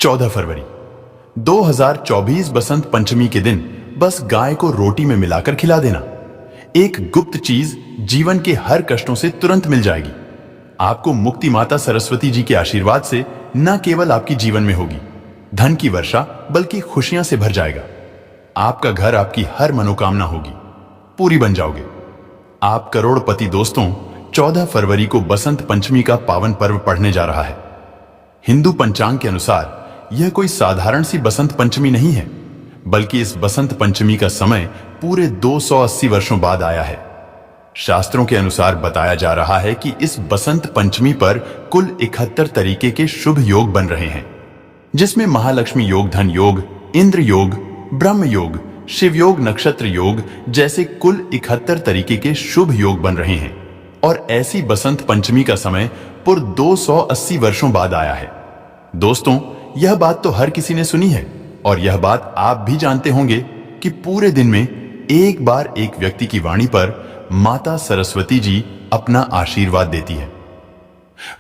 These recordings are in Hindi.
14 फरवरी 2024 बसंत पंचमी के दिन बस गाय को रोटी में मिलाकर खिला देना। एक गुप्त चीज जीवन के हर कष्टों से तुरंत मिल जाएगी। आपको मुक्ति माता सरस्वती जी के आशीर्वाद से न केवल आपकी जीवन में होगी धन की वर्षा, बल्कि खुशियां से भर जाएगा। आपका घर, आपकी हर मनोकामना होगी, पूरी बन जाओगे। आप करोड़पति। दोस्तों, 14 फरवरी को बसंत पंचमी का पावन पर्व पड़ने जा रहा है। हिंदू पंचांग के अनुसार यह कोई साधारण सी बसंत पंचमी नहीं है, बल्कि इस बसंत पंचमी का समय पूरे 280 वर्षों बाद आया है। शास्त्रों के अनुसार बताया जा रहा है कि इस बसंत पंचमी पर कुल 71 तरीके के शुभ योग बन रहे हैं, जिसमें महालक्ष्मी योग, धन योग, इंद्र योग, ब्रह्म योग, शिव योग, नक्षत्र योग जैसे कुल 71 तरीके के शुभ योग बन रहे हैं। और ऐसी बसंत पंचमी का समय पूरे 280 वर्षों बाद आया है। दोस्तों, यह बात तो हर किसी ने सुनी है, और यह बात आप भी जानते होंगे कि पूरे दिन में एक बार एक व्यक्ति की वाणी पर माता सरस्वती जी अपना आशीर्वाद देती है।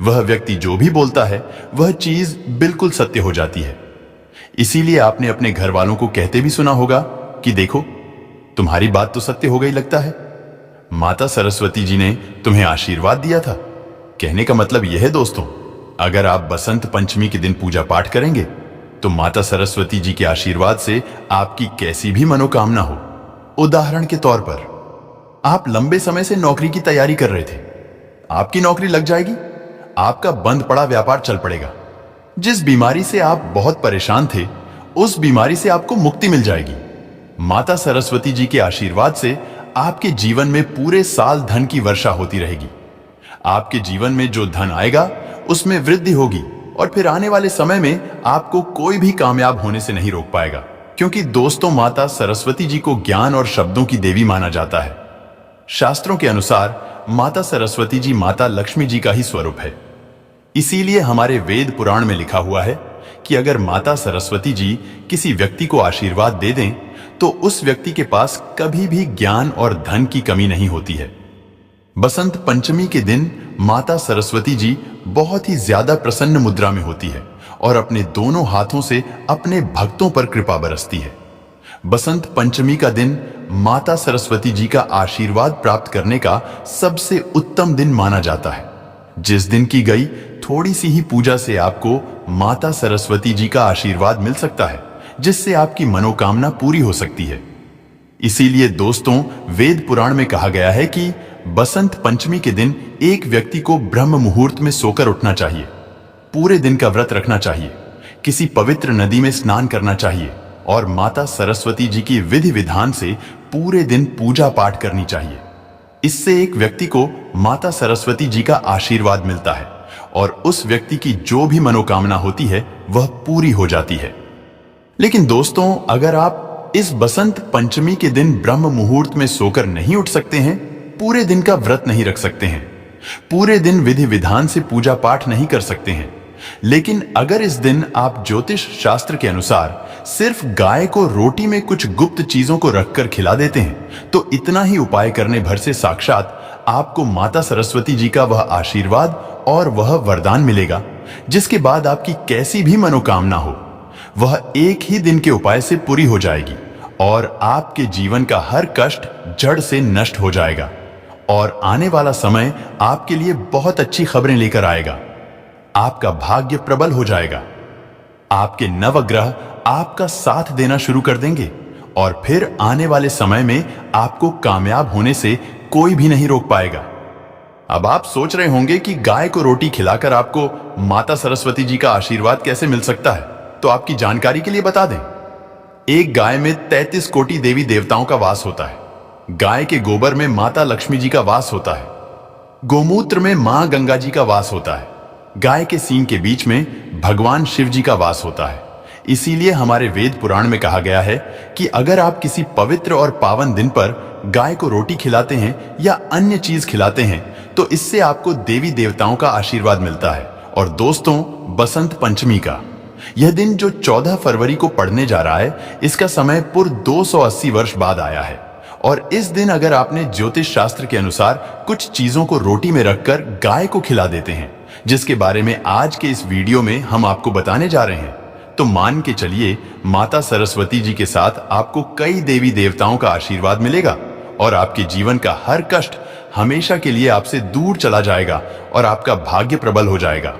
वह व्यक्ति जो भी बोलता है वह चीज बिल्कुल सत्य हो जाती है। इसीलिए आपने अपने घर वालों को कहते भी सुना होगा कि देखो, तुम्हारी बात तो सत्य हो गई लगता है, माता सरस्वती जी ने तुम्हें आशीर्वाद दिया था। कहने का मतलब यह है दोस्तों, अगर आप बसंत पंचमी के दिन पूजा पाठ करेंगे तो माता सरस्वती जी के आशीर्वाद से आपकी कैसी भी मनोकामना हो। उदाहरण के तौर पर, आप लंबे समय से नौकरी की तैयारी कर रहे थे, आपकी नौकरी लग जाएगी, आपका बंद पड़ा व्यापार चल पड़ेगा। जिस बीमारी से आप बहुत परेशान थे, उस बीमारी से आपको मुक्ति मिल जाएगी। माता सरस्वती जी के आशीर्वाद से आपके जीवन में पूरे साल धन की वर्षा होती रहेगी। आपके जीवन में जो धन आएगा उसमें वृद्धि होगी, और फिर आने वाले समय में आपको कोई भी कामयाब होने से नहीं रोक पाएगा, क्योंकि दोस्तों, माता सरस्वती जी को ज्ञान और शब्दों की देवी माना जाता है। शास्त्रों के अनुसार माता सरस्वती जी माता लक्ष्मी जी का ही स्वरूप है। इसीलिए हमारे वेद पुराण में लिखा हुआ है कि अगर माता सरस्वती जी किसी व्यक्ति को आशीर्वाद दे दें तो उस व्यक्ति के पास कभी भी ज्ञान और धन की कमी नहीं होती है। बसंत पंचमी के दिन माता सरस्वती जी बहुत ही ज्यादा प्रसन्न मुद्रा में होती है और अपने दोनों हाथों से अपने भक्तों पर कृपा बरसती है। बसंत पंचमी का दिन माता सरस्वती जी का आशीर्वाद प्राप्त करने का सबसे उत्तम दिन माना जाता है। जिस दिन की गई थोड़ी सी ही पूजा से आपको माता सरस्वती जी का आशीर्वाद मिल सकता है, जिससे आपकी मनोकामना पूरी हो सकती है। इसीलिए दोस्तों, वेद पुराण में कहा गया है कि बसंत पंचमी के दिन एक व्यक्ति को ब्रह्म मुहूर्त में सोकर उठना चाहिए, पूरे दिन का व्रत रखना चाहिए, किसी पवित्र नदी में स्नान करना चाहिए और माता सरस्वती जी की विधि विधान से पूरे दिन पूजा पाठ करनी चाहिए। इससे एक व्यक्ति को माता सरस्वती जी का आशीर्वाद मिलता है और उस व्यक्ति की जो भी मनोकामना होती है वह पूरी हो जाती है। लेकिन दोस्तों, अगर आप इस बसंत पंचमी के दिन ब्रह्म मुहूर्त में सोकर नहीं उठ सकते हैं, पूरे दिन का व्रत नहीं रख सकते हैं, पूरे दिन विधि विधान से पूजा पाठ नहीं कर सकते हैं, लेकिन अगर इस दिन आप ज्योतिष शास्त्र के अनुसार सिर्फ गाय को रोटी में कुछ गुप्त चीजों को रखकर खिला देते हैं, तो इतना ही उपाय करने भर से साक्षात आपको माता सरस्वती जी का वह आशीर्वाद और वह वरदान मिलेगा, जिसके बाद आपकी कैसी भी मनोकामना हो वह एक ही दिन के उपाय से पूरी हो जाएगी और आपके जीवन का हर कष्ट जड़ से नष्ट हो जाएगा और आने वाला समय आपके लिए बहुत अच्छी खबरें लेकर आएगा। आपका भाग्य प्रबल हो जाएगा, आपके नवग्रह आपका साथ देना शुरू कर देंगे और फिर आने वाले समय में आपको कामयाब होने से कोई भी नहीं रोक पाएगा। अब आप सोच रहे होंगे कि गाय को रोटी खिलाकर आपको माता सरस्वती जी का आशीर्वाद कैसे मिल सकता है, तो आपकी जानकारी के लिए बता दें, एक गाय में 33 कोटि देवी देवताओं का वास होता है। गाय के गोबर में माता लक्ष्मी जी का वास होता है, गोमूत्र में मां गंगा जी का वास होता है, गाय के सींग के बीच में भगवान शिव जी का वास होता है। इसीलिए हमारे वेद पुराण में कहा गया है कि अगर आप किसी पवित्र और पावन दिन पर गाय को रोटी खिलाते हैं या अन्य चीज खिलाते हैं तो इससे आपको देवी देवताओं का आशीर्वाद मिलता है। और दोस्तों, बसंत पंचमी का यह दिन जो 14 फरवरी को पड़ने जा रहा है, इसका समय पूरे 280 वर्ष बाद आया है। और इस दिन अगर आपने ज्योतिष शास्त्र के अनुसार कुछ चीजों को रोटी में रखकर गाय को खिला देते हैं, जिसके बारे में आज के इस वीडियो में हम आपको बताने जा रहे हैं, तो मान के चलिए माता सरस्वती जी के साथ आपको कई देवी देवताओं का आशीर्वाद मिलेगा और आपके जीवन का हर कष्ट हमेशा के लिए आपसे दूर चला जाएगा और आपका भाग्य प्रबल हो जाएगा।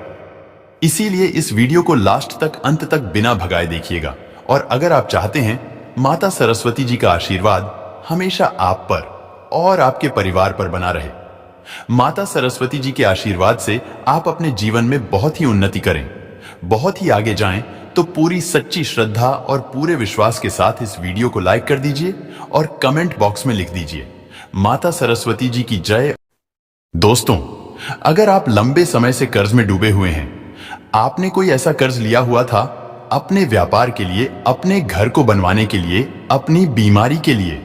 इसीलिए इस वीडियो को लास्ट तक, अंत तक बिना भगाए देखिएगा। और अगर आप चाहते हैं माता सरस्वती जी का आशीर्वाद हमेशा आप पर और आपके परिवार पर बना रहे, माता सरस्वती जी के आशीर्वाद से आप अपने जीवन में बहुत ही उन्नति करें, बहुत ही आगे जाएं, तो पूरी सच्ची श्रद्धा और पूरे विश्वास के साथ इस वीडियो को लाइक कर दीजिए और कमेंट बॉक्स में लिख दीजिए माता सरस्वती जी की जय। दोस्तों, अगर आप लंबे समय से कर्ज में डूबे हुए हैं, आपने कोई ऐसा कर्ज लिया हुआ था अपने व्यापार के लिए, अपने घर को बनवाने के लिए, अपनी बीमारी के लिए,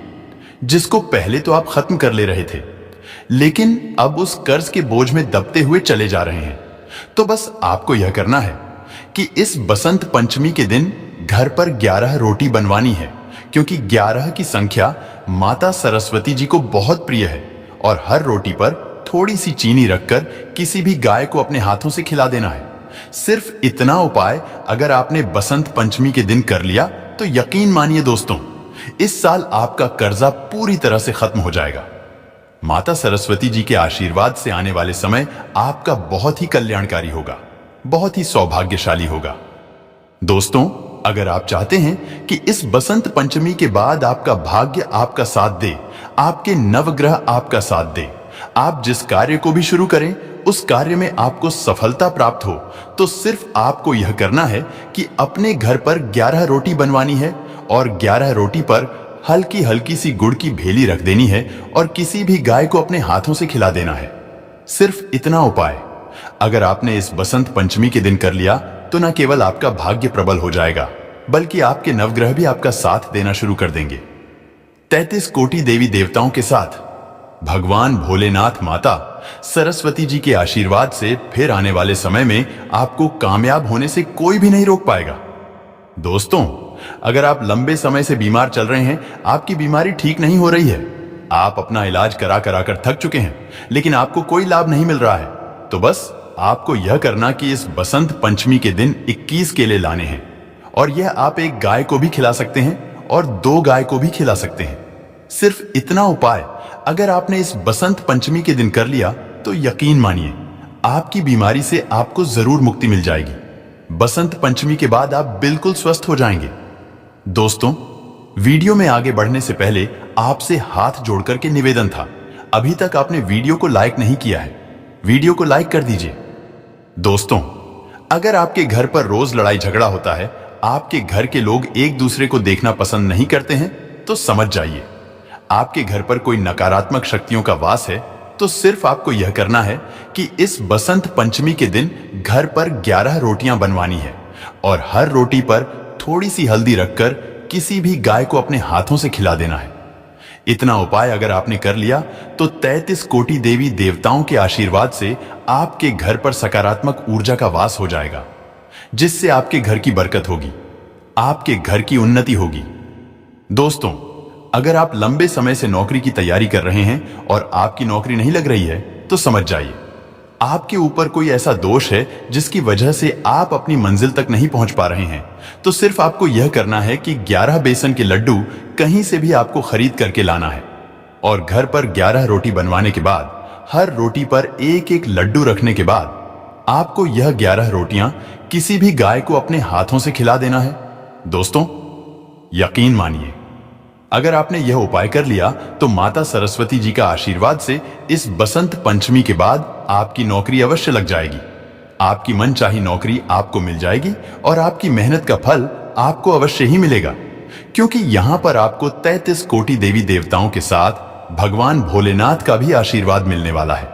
जिसको पहले तो आप खत्म कर ले रहे थे, लेकिन अब उस कर्ज के बोझ में दबते हुए चले जा रहे हैं, तो बस आपको यह करना है कि इस बसंत पंचमी के दिन घर पर 11 रोटी बनवानी है, क्योंकि 11 की संख्या माता सरस्वती जी को बहुत प्रिय है। और हर रोटी पर थोड़ी सी चीनी रखकर किसी भी गाय को अपने हाथों से खिला देना है। सिर्फ इतना उपाय अगर आपने बसंत पंचमी के दिन कर लिया तो यकीन मानिए दोस्तों, इस साल आपका कर्जा पूरी तरह से खत्म हो जाएगा। माता सरस्वती जी के आशीर्वाद से आने वाले समय आपका बहुत ही कल्याणकारी होगा, बहुत ही सौभाग्यशाली होगा। दोस्तों, अगर आप चाहते हैं कि इस बसंत पंचमी के बाद आपका भाग्य आपका साथ दे, आपके नवग्रह आपका साथ दे, आप जिस कार्य को भी शुरू करें उस कार्य में आपको सफलता प्राप्त हो, तो सिर्फ आपको यह करना है कि अपने घर पर 11 रोटी बनवानी है और 11 रोटी पर हल्की हल्की सी गुड़ की भेली रख देनी है और किसी भी गाय को अपने हाथों से खिला देना है। सिर्फ इतना उपाय अगर आपने इस बसंत पंचमी के दिन कर लिया तो न केवल आपका भाग्य प्रबल हो जाएगा, बल्कि आपके नवग्रह भी आपका साथ देना शुरू कर देंगे। 33 कोटि देवी देवताओं के साथ भगवान भोलेनाथ माता सरस्वती जी के आशीर्वाद से फिर आने वाले समय में आपको कामयाब होने से कोई भी नहीं रोक पाएगा। दोस्तों, अगर आप लंबे समय से बीमार चल रहे हैं, आपकी बीमारी ठीक नहीं हो रही है, आप अपना इलाज करा कर थक चुके हैं, लेकिन आपको कोई लाभ नहीं मिल रहा है, तो बस आपको यह करना कि इस बसंत पंचमी के दिन 21 केले लाने हैं और यह आप एक गाय को भी खिला सकते हैं और 2 गाय को भी खिला सकते हैं। सिर्फ इतना उपाय अगर आपने इस बसंत पंचमी के दिन कर लिया तो यकीन मानिए आपकी बीमारी से आपको जरूर मुक्ति मिल जाएगी। बसंत पंचमी के बाद आप बिल्कुल स्वस्थ हो जाएंगे। दोस्तों, वीडियो में आगे बढ़ने से पहले आपसे हाथ जोड़कर के निवेदन था, अभी तक आपने वीडियो को लाइक नहीं किया है, वीडियो को लाइक कर दीजिए। दोस्तों, अगर आपके घर पर रोज लड़ाई झगड़ा होता है, आपके घर के लोग एक दूसरे को देखना पसंद नहीं करते हैं, तो समझ जाइए आपके घर पर कोई नकारात्मक शक्तियों का वास है। तो सिर्फ आपको यह करना है कि इस बसंत पंचमी के दिन घर पर 11 रोटियां बनवानी है और हर रोटी पर थोड़ी सी हल्दी रखकर किसी भी गाय को अपने हाथों से खिला देना है। इतना उपाय अगर आपने कर लिया तो 33 कोटि देवी देवताओं के आशीर्वाद से आपके घर पर सकारात्मक ऊर्जा का वास हो जाएगा, जिससे आपके घर की बरकत होगी, आपके घर की उन्नति होगी। दोस्तों, अगर आप लंबे समय से नौकरी की तैयारी कर रहे हैं और आपकी नौकरी नहीं लग रही है, तो समझ जाइए आपके ऊपर कोई ऐसा दोष है जिसकी वजह से आप अपनी मंजिल तक नहीं पहुंच पा रहे हैं। तो सिर्फ आपको यह करना है कि 11 बेसन के लड्डू कहीं से भी आपको खरीद करके लाना है और घर पर 11 रोटी बनवाने के बाद हर रोटी पर एक एक लड्डू रखने के बाद आपको यह 11 रोटियां किसी भी गाय को अपने हाथों से खिला देना है। दोस्तों, यकीन मानिए अगर आपने यह उपाय कर लिया तो माता सरस्वती जी का आशीर्वाद से इस बसंत पंचमी के बाद आपकी नौकरी अवश्य लग जाएगी। आपकी मनचाही नौकरी आपको मिल जाएगी और आपकी मेहनत का फल आपको अवश्य ही मिलेगा, क्योंकि यहां पर आपको 33 कोटि देवी देवताओं के साथ भगवान भोलेनाथ का भी आशीर्वाद मिलने वाला है।